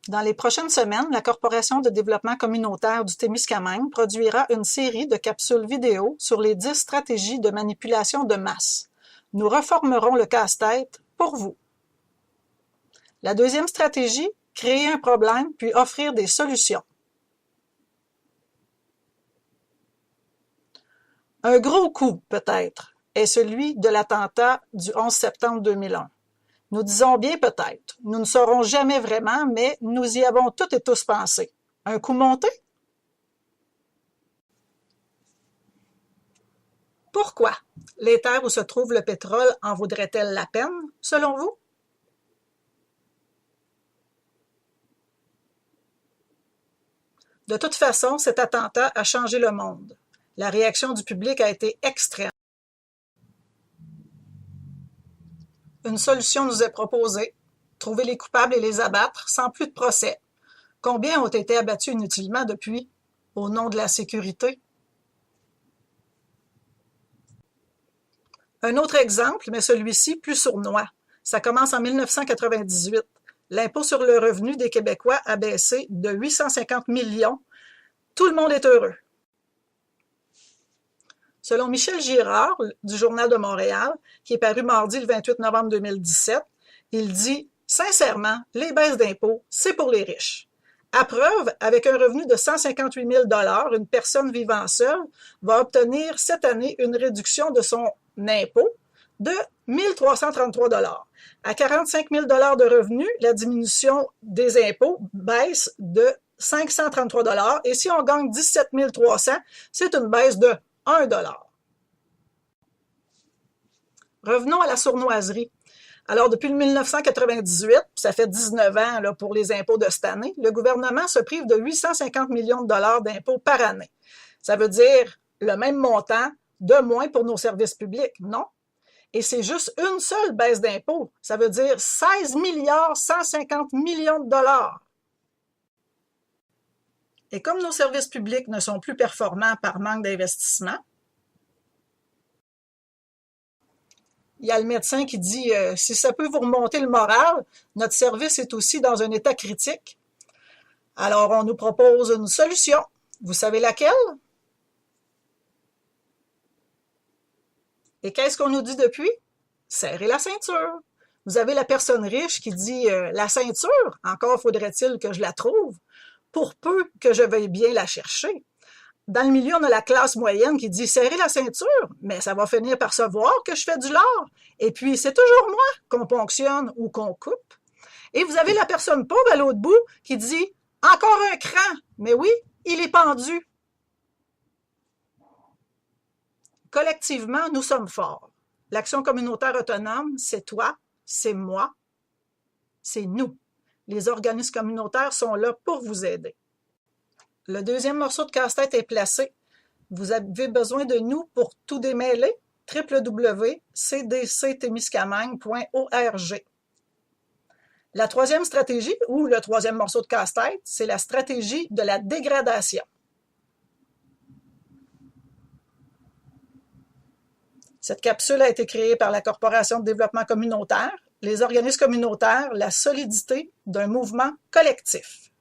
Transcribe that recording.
Dans les prochaines semaines, la Corporation de développement communautaire du Témiscamingue produira une série de capsules vidéo sur les 10 stratégies de manipulation de masse. Nous reformerons le casse-tête pour vous. La deuxième stratégie, créer un problème puis offrir des solutions. Un gros coup, peut-être, est celui de l'attentat du 11 septembre 2001. Nous disons bien peut-être, nous ne saurons jamais vraiment, mais nous y avons toutes et tous pensé. Un coup monté? Pourquoi? Les terres où se trouve le pétrole en vaudraient-elles la peine, selon vous? De toute façon, cet attentat a changé le monde. La réaction du public a été extrême. Une solution nous est proposée, trouver les coupables et les abattre sans plus de procès. Combien ont été abattus inutilement depuis, au nom de la sécurité? Un autre exemple, mais celui-ci plus sournois. Ça commence en 1998. L'impôt sur le revenu des Québécois a baissé de 850 millions. Tout le monde est heureux. Selon Michel Girard, du Journal de Montréal, qui est paru mardi le 28 novembre 2017, il dit « Sincèrement, les baisses d'impôts, c'est pour les riches. À preuve, avec un revenu de 158 000 $ une personne vivant seule va obtenir cette année une réduction de son impôt de 1 333 $. À 45 000 $ de revenus, la diminution des impôts baisse de 533 $. Et si on gagne 17 300 $, c'est une baisse de 1 $. Revenons à la sournoiserie. Alors, depuis 1998, ça fait 19 ans là, pour les impôts de cette année, le gouvernement se prive de 850 millions de dollars d'impôts par année. Ça veut dire le même montant de moins pour nos services publics, non? Et c'est juste une seule baisse d'impôts. Ça veut dire 16 milliards 150 millions de dollars. Et comme nos services publics ne sont plus performants par manque d'investissement, il y a le médecin qui dit « Si ça peut vous remonter le moral, notre service est aussi dans un état critique. » Alors, on nous propose une solution. Vous savez laquelle? Et qu'est-ce qu'on nous dit depuis? Serrez la ceinture. Vous avez la personne riche qui dit « La ceinture, encore faudrait-il que je la trouve, pour peu que je veuille bien la chercher. » Dans le milieu, on a la classe moyenne qui dit « Serrez la ceinture, mais ça va finir par se voir que je fais du lard. » Et puis, c'est toujours moi qu'on ponctionne ou qu'on coupe. Et vous avez la personne pauvre à l'autre bout qui dit « Encore un cran, mais oui, il est pendu. » Collectivement, nous sommes forts. L'action communautaire autonome, c'est toi, c'est moi, c'est nous. Les organismes communautaires sont là pour vous aider. Le deuxième morceau de casse-tête est placé. Vous avez besoin de nous pour tout démêler? www.cdctémiscamingue.org. La troisième stratégie, ou le troisième morceau de casse-tête, c'est la stratégie de la dégradation. Cette capsule a été créée par la Corporation de développement communautaire, les organismes communautaires, la solidité d'un mouvement collectif.